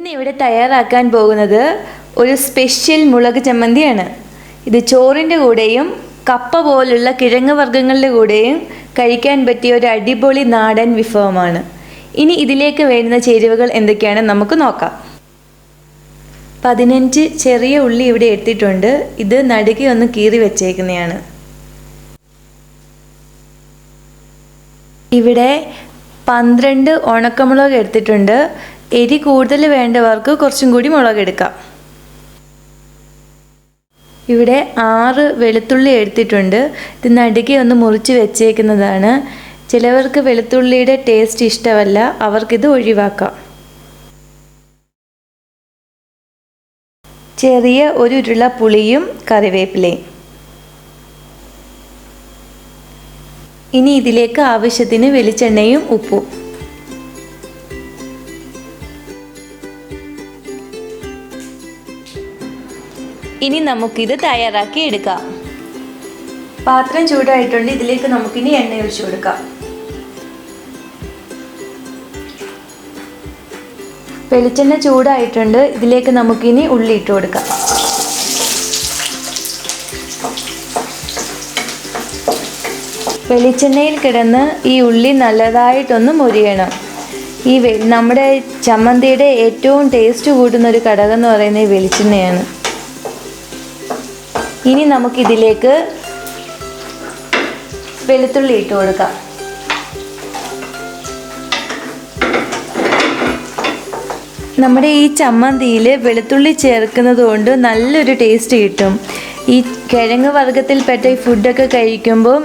ഇന്ന് ഇവിടെ തയ്യാറാക്കാൻ പോകുന്നത് ഒരു സ്പെഷ്യൽ മുളക് ചമ്മന്തിയാണ്. ഇത് ചോറിൻ്റെ കൂടെയും കപ്പ പോലുള്ള കിഴങ്ങ് വർഗ്ഗങ്ങളുടെ കൂടെയും കഴിക്കാൻ പറ്റിയ ഒരു അടിപൊളി നാടൻ വിഭവമാണ്. ഇനി ഇതിലേക്ക് വേണ്ടുന്ന ചേരുവകൾ എന്തൊക്കെയാണെന്ന് നമുക്ക് നോക്കാം. 15 ചെറിയ ഉള്ളി ഇവിടെ എടുത്തിട്ടുണ്ട്. ഇത് നടുകെ ഒന്ന് കീറി വെച്ചേക്കുന്നതാണ്. ഇവിടെ 12 ഉണക്കമുളക് എടുത്തിട്ടുണ്ട്. എരി കൂടുതൽ വേണ്ടവർക്ക് കുറച്ചും കൂടി മുളക് എടുക്കാം. ഇവിടെ 6 വെളുത്തുള്ളി എടുത്തിട്ടുണ്ട്. ഇത് നടുകെ ഒന്ന് മുറിച്ച് വെച്ചേക്കുന്നതാണ്. ചിലവർക്ക് വെളുത്തുള്ളിയുടെ ടേസ്റ്റ് ഇഷ്ടമല്ല, അവർക്കിത് ഒഴിവാക്കാം. ചെറിയ ഒരു ഉരുള പുളിയും കറിവേപ്പിലയും. ഇനി ഇതിലേക്ക് ആവശ്യത്തിന് വെളിച്ചെണ്ണയും ഉപ്പും. ഇനി നമുക്കിത് തയ്യാറാക്കി എടുക്കാം. പാത്രം ചൂടായിട്ടുണ്ട്. ഇതിലേക്ക് നമുക്കിനി എണ്ണ ഒഴിച്ചു കൊടുക്കാം. വെളിച്ചെണ്ണ ചൂടായിട്ടുണ്ട്. ഇതിലേക്ക് നമുക്കിനി ഉള്ളി ഇട്ട് കൊടുക്കാം. വെളിച്ചെണ്ണയിൽ കിടന്ന് ഈ ഉള്ളി നല്ലതായിട്ടൊന്ന് മൊരിയണം. നമ്മുടെ ചമ്മന്തിയുടെ ഏറ്റവും ടേസ്റ്റ് കൂട്ടുന്ന ഒരു ഘടകം എന്ന് പറയുന്നത് ഈ വെളിച്ചെണ്ണയാണ്. ഇനി നമുക്കിതിലേക്ക് വെളുത്തുള്ളി ഇട്ട് കൊടുക്കാം. നമ്മുടെ ഈ ചമ്മന്തിയിൽ വെളുത്തുള്ളി ചേർക്കുന്നത് കൊണ്ട് നല്ലൊരു ടേസ്റ്റ് കിട്ടും. ഈ കിഴങ്ങ് വർഗ്ഗത്തിൽപ്പെട്ട ഈ ഫുഡൊക്കെ കഴിക്കുമ്പോൾ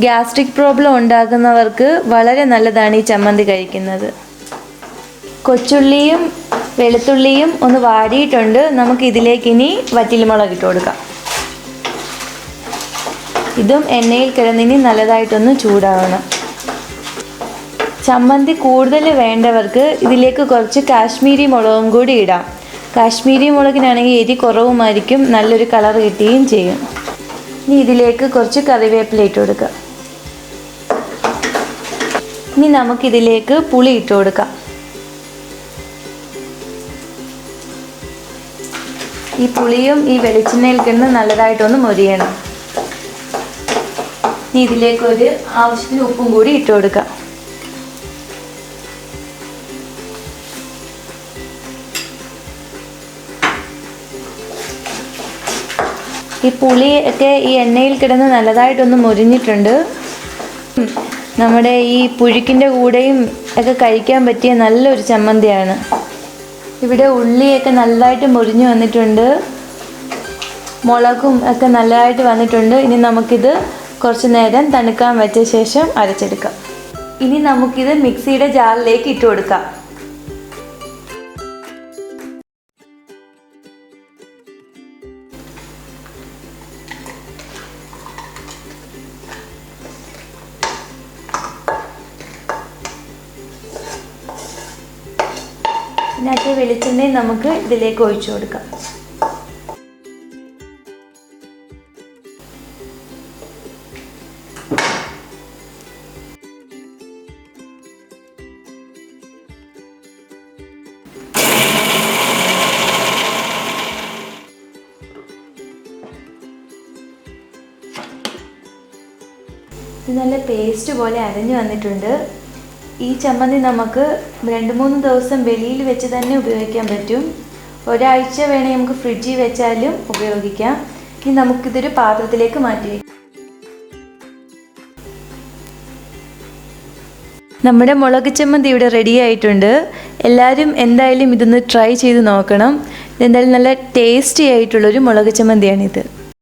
ഗ്യാസ്ട്രിക് പ്രോബ്ലം ഉണ്ടാകുന്നവർക്ക് വളരെ നല്ലതാണ് ഈ ചമ്മന്തി കഴിക്കുന്നത്. കൊച്ചുള്ളിയും വെളുത്തുള്ളിയും ഒന്ന് വാടിയിട്ടുണ്ട്. നമുക്കിതിലേക്ക് ഇനി വറ്റൽമുളക് ഇട്ട് കൊടുക്കാം. ഇതും എണ്ണയിൽ കിടന്നിനി നല്ലതായിട്ടൊന്ന് ചൂടാവണം. ചമ്മന്തി കൂടുതൽ വേണ്ടവർക്ക് ഇതിലേക്ക് കുറച്ച് കാശ്മീരി മുളകും കൂടി ഇടാം. കാശ്മീരി മുളകിനാണെങ്കിൽ എരി കുറവുമായിരിക്കും, നല്ലൊരു കളർ കിട്ടുകയും ചെയ്യും. ഇനി ഇതിലേക്ക് കുറച്ച് കറിവേപ്പില ഇട്ട് കൊടുക്കാം. ഇനി നമുക്കിതിലേക്ക് പുളി ഇട്ട് കൊടുക്കാം. ഈ പുളിയും ഈ വെളിച്ചെണ്ണയിൽ കിടന്ന് നല്ലതായിട്ടൊന്ന് മൊരിയണം. ഇനി ഇതിലേക്ക് ഒരു ആവശ്യത്തിന് ഉപ്പും കൂടി ഇട്ട് കൊടുക്കാം. ഈ പുളിയൊക്കെ ഈ എണ്ണയിൽ കിടന്ന് നല്ലതായിട്ടൊന്ന് മൊരിഞ്ഞിട്ടുണ്ട്. നമ്മുടെ ഈ പുഴുക്കിൻ്റെ കൂടെയും ഒക്കെ കഴിക്കാൻ പറ്റിയ നല്ലൊരു ചമ്മന്തിയാണ്. ഇവിടെ ഉള്ളിയൊക്കെ നല്ലതായിട്ട് മൊരിഞ്ഞു വന്നിട്ടുണ്ട്. മുളകും ഒക്കെ നല്ലതായിട്ട് വന്നിട്ടുണ്ട്. ഇനി നമുക്കിത് കുറച്ച് നേരം തണുക്കാൻ വെച്ച ശേഷം അരച്ചെടുക്കാം. ഇനി നമുക്കിത് മിക്സിയുടെ ജാറിലേക്ക് ഇട്ട് കൊടുക്കാം. ഇതിനകത്ത് വെളിച്ചെണ്ണയും നമുക്ക് ഇതിലേക്ക് ഒഴിച്ചു കൊടുക്കാം. ഇത് നല്ല പേസ്റ്റ് പോലെ അരഞ്ഞു വന്നിട്ടുണ്ട്. ഈ ചമ്മന്തി നമുക്ക് 2-3 ദിവസം വെളിയിൽ വെച്ച് തന്നെ ഉപയോഗിക്കാൻ പറ്റും. ഒരാഴ്ച വേണേൽ നമുക്ക് ഫ്രിഡ്ജിൽ വെച്ചാലും ഉപയോഗിക്കാം. ഇനി നമുക്കിതൊരു പാത്രത്തിലേക്ക് മാറ്റി വയ്ക്കാം. നമ്മുടെ മുളക് ചമ്മന്തി ഇവിടെ റെഡി ആയിട്ടുണ്ട്. എല്ലാവരും എന്തായാലും ഇതൊന്ന് ട്രൈ ചെയ്ത് നോക്കണം. ഇതെന്തായാലും നല്ല ടേസ്റ്റി ആയിട്ടുള്ളൊരു മുളക് ചമ്മന്തിയാണിത്.